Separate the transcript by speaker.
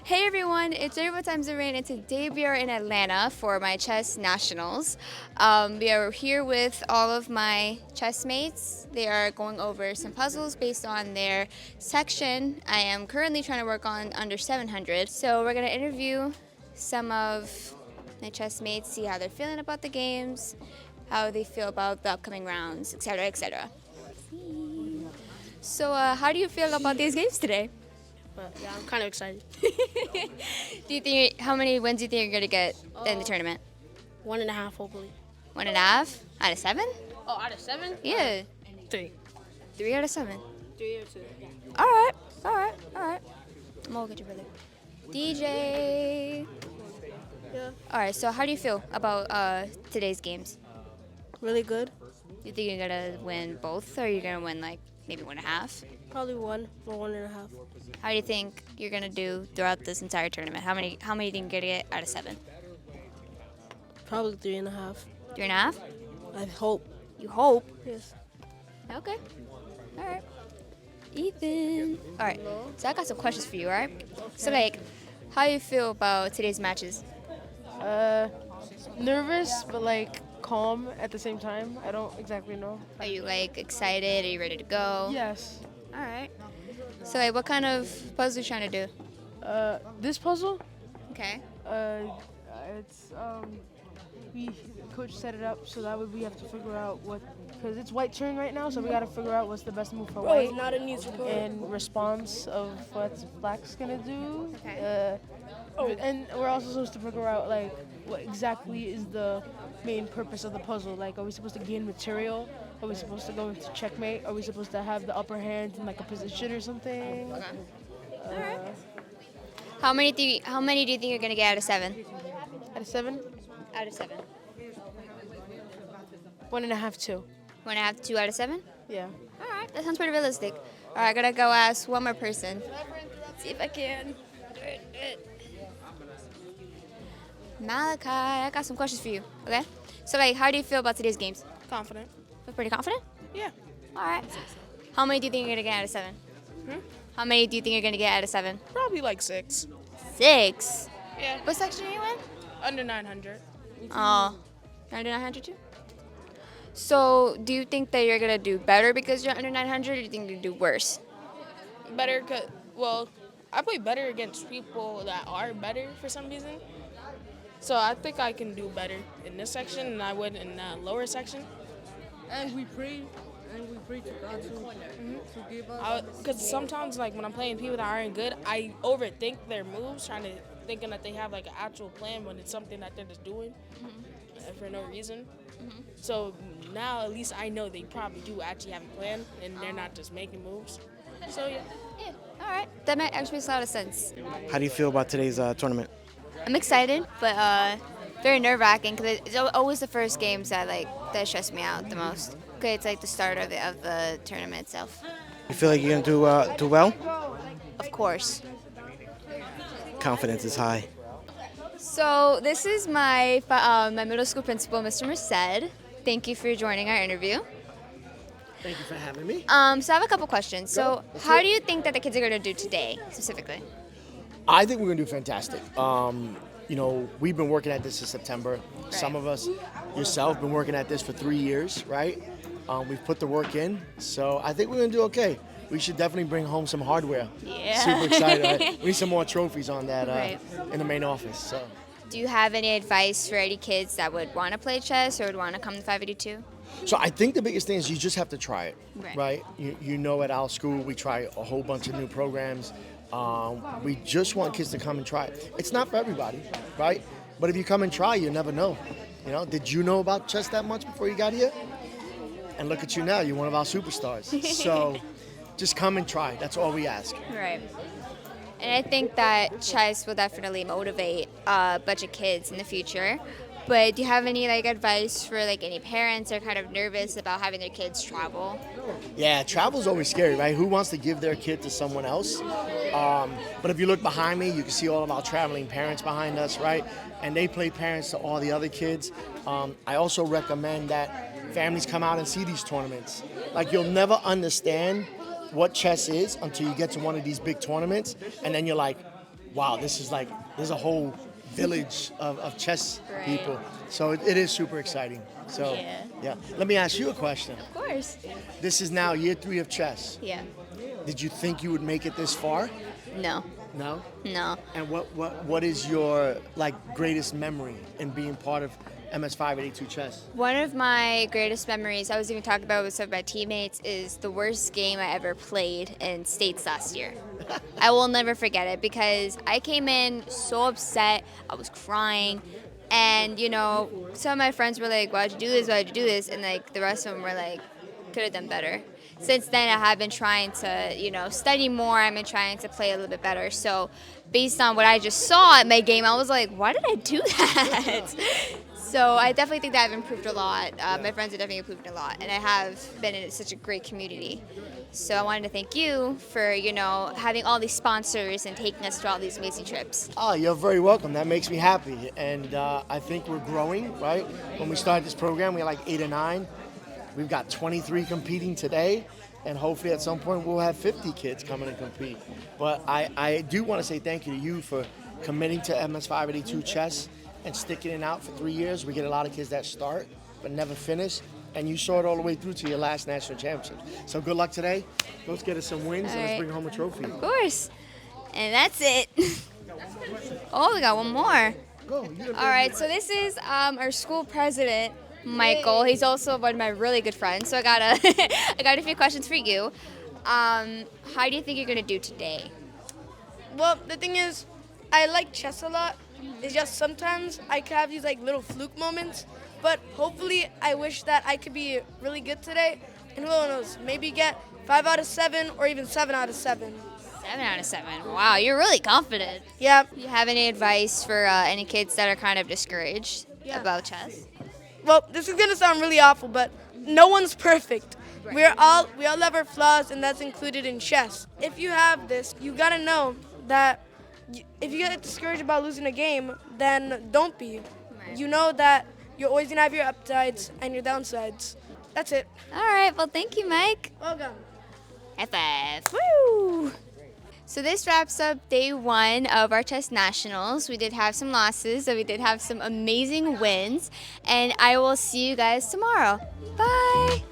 Speaker 1: Hey everyone, it's 31 Times the Rain, and today we are in Atlanta for my chess nationals. We are here with all of my chess mates. They are going over some puzzles based on their section. I am currently trying to work on under 700, so we're going to interview some of my chess mates, see how they're feeling about the games, how they feel about the upcoming rounds, etc., etc. So, how do you feel about these games today?
Speaker 2: But yeah, I'm kind of excited.
Speaker 1: Do you think how many wins do you think you're gonna get in the tournament?
Speaker 2: 1.5, hopefully.
Speaker 1: 1.5 out of 7?
Speaker 2: Oh, out of 7?
Speaker 1: Yeah,
Speaker 2: 3.
Speaker 1: 3 out of 7.
Speaker 2: 3 or 2. Yeah.
Speaker 1: All right, all right, all right. I'm gonna get you, brother. DJ.
Speaker 2: Yeah.
Speaker 1: All right. So how do you feel about today's games?
Speaker 2: Really good.
Speaker 1: You think you're gonna win both, or you're gonna win like maybe 1.5?
Speaker 2: Probably 1 or 1.5.
Speaker 1: How do you think you're gonna do throughout this entire tournament? How many do you think you're gonna get out of 7?
Speaker 2: Probably 3.5.
Speaker 1: 3.5?
Speaker 2: I hope.
Speaker 1: You hope.
Speaker 2: Yes.
Speaker 1: Okay. All right. Ethan. All right. So I got some questions for you, all right? So like, how you feel about today's matches?
Speaker 3: Nervous, but like calm at the same time. I don't exactly know.
Speaker 1: Are you like excited? Are you ready to go?
Speaker 3: Yes.
Speaker 1: All right. So like, what kind of puzzle are you trying to do?
Speaker 3: This puzzle,
Speaker 1: Okay.
Speaker 3: it's we coach set it up so that way we have to figure out what, because it's white turn right now, so we got to figure out what's the best move for white
Speaker 2: not a news report.
Speaker 3: in response of what black's gonna do.
Speaker 1: Okay.
Speaker 3: And we're also supposed to figure out like what exactly is the main purpose of the puzzle. Like, are we supposed to gain material? Are we supposed to go into checkmate? Are we supposed to have the upper hand in like a position or something?
Speaker 1: How many do you think you're gonna get out of 7?
Speaker 3: Out of 7,
Speaker 1: Out of 7.
Speaker 3: 1.5, 2.
Speaker 1: 1.5, 2 out of 7?
Speaker 3: Yeah.
Speaker 1: All right. That sounds pretty realistic. All right. I gotta go ask one more person. See if I can. Malachi, I got some questions for you. Okay. So like, how do you feel about today's games?
Speaker 2: Confident.
Speaker 1: Feel pretty confident?
Speaker 2: Yeah.
Speaker 1: All right. How many do you think you're gonna get out of 7? How many do you think you're gonna get out of 7?
Speaker 2: Probably like 6.
Speaker 1: 6.
Speaker 2: Yeah.
Speaker 1: What section are you in?
Speaker 2: Under 900.
Speaker 1: Oh, you're under 900 too? So, do you think that you're gonna do better because you're under 900, or do you think you're gonna do worse?
Speaker 2: Better, well, I play better against people that are better for some reason. So I think I can do better in this section than I would in the lower section.
Speaker 4: And we pray to God to give us.
Speaker 2: Because sometimes, like when I'm playing people that aren't good, I overthink their moves, thinking that they have like an actual plan when it's something that they're just doing for no reason. So now at least I know they probably do actually have a plan and they're not just making moves. So yeah.
Speaker 1: Yeah. All right. That actually makes a lot of sense.
Speaker 5: How do you feel about today's tournament?
Speaker 1: I'm excited, but very nerve-wracking because it's always the first games that stress me out the most. Okay, it's like the start of the tournament itself.
Speaker 5: You feel like you're gonna do well?
Speaker 1: Of course.
Speaker 5: Confidence is high.
Speaker 1: So this is my my middle school principal, Mr. Merced. Thank you for joining our interview.
Speaker 5: Thank you for having me.
Speaker 1: So I have a couple questions. So how do you think that the kids are going to do today, specifically?
Speaker 6: I think we're going to do fantastic. We've been working at this since September. Some of us, yourself, been working at this for 3 years, right? We've put the work in, so I think we're going to do okay. We should definitely bring home some hardware.
Speaker 1: Yeah.
Speaker 6: Super excited. Right? We need some more trophies on that
Speaker 1: Right.
Speaker 6: in the main office. So.
Speaker 1: Do you have any advice for any kids that would want to play chess or would want to come to 582?
Speaker 6: So I think the biggest thing is you just have to try it,
Speaker 1: Right.
Speaker 6: right? You know, at our school, we try a whole bunch of new programs. We just want kids to come and try it. It's not for everybody, right? But if you come and try, you never know. You know, did you know about chess that much before you got here? And look at you now, you're one of our superstars. So just come and try. That's all we ask.
Speaker 1: Right. And I think that chess will definitely motivate a bunch of kids in the future. But do you have any advice for any parents that are kind of nervous about having their kids travel?
Speaker 6: Yeah, travel's always scary, right? Who wants to give their kid to someone else? But if you look behind me, you can see all of our traveling parents behind us, right? And they play parents to all the other kids. I also recommend that families come out and see these tournaments. You'll never understand what chess is until you get to one of these big tournaments, and then you're like, wow, there's a whole village of chess
Speaker 1: Right.
Speaker 6: people. So it is super exciting. So
Speaker 1: Yeah.
Speaker 6: Let me ask you a question.
Speaker 1: Of course.
Speaker 6: This is now year 3 of chess.
Speaker 1: Yeah.
Speaker 6: Did you think you would make it this far?
Speaker 1: No.
Speaker 6: No.
Speaker 1: No.
Speaker 6: And what is your like greatest memory in being part of MS582 chess?
Speaker 1: One of my greatest memories, I was even talking about with some of my teammates, is the worst game I ever played in States last year. I will never forget it because I came in so upset. I was crying. And, you know, some of my friends were like, why'd you do this? Why'd you do this? And, like, the rest of them were like, could have done better. Since then, I have been trying to, you know, study more. I've been trying to play a little bit better. So, based on what I just saw at my game, I was like, why did I do that? So, I definitely think that I've improved a lot. My friends have definitely improved a lot. And I have been in such a great community. So, I wanted to thank you for, you know, having all these sponsors and taking us to all these amazing trips.
Speaker 6: Oh, you're very welcome. That makes me happy. And I think we're growing, right? When we started this program, we had like 8 or 9. We've got 23 competing today, and hopefully at some point we'll have 50 kids coming and compete. But I do want to say thank you to you for committing to MS582 chess and sticking it out for 3 years. We get a lot of kids that start but never finish, and you saw it all the way through to your last national championship. So good luck today. Let's get us some wins, and let's
Speaker 1: right.
Speaker 6: bring home a trophy.
Speaker 1: Of course. And that's it. Oh, we got one more.
Speaker 6: Go.
Speaker 1: All right, so this is our school president, Michael. He's also one of my really good friends. So I got I got a few questions for you. How do you think you're gonna do today?
Speaker 4: Well, the thing is, I like chess a lot. It's just sometimes I could have these like little fluke moments, but hopefully I wish that I could be really good today. And who knows, maybe get 5 out of 7 or even 7 out of 7.
Speaker 1: 7 out of 7. Wow, you're really confident.
Speaker 4: Yeah.
Speaker 1: Do you have any advice for any kids that are kind of discouraged
Speaker 4: Yeah.
Speaker 1: about chess?
Speaker 4: Well, this is gonna sound really awful, but no one's perfect. We all have our flaws, and that's included in chess. If you have this, you gotta know that if you get discouraged about losing a game, then don't be.
Speaker 1: Right.
Speaker 4: You know that you're always gonna have your upsides and your downsides. That's it.
Speaker 1: All right, well, thank you, Mike.
Speaker 4: Welcome.
Speaker 1: High five. Woo! So this wraps up day 1 of our chess nationals. We did have some losses, so we did have some amazing wins, and I will see you guys tomorrow. Bye.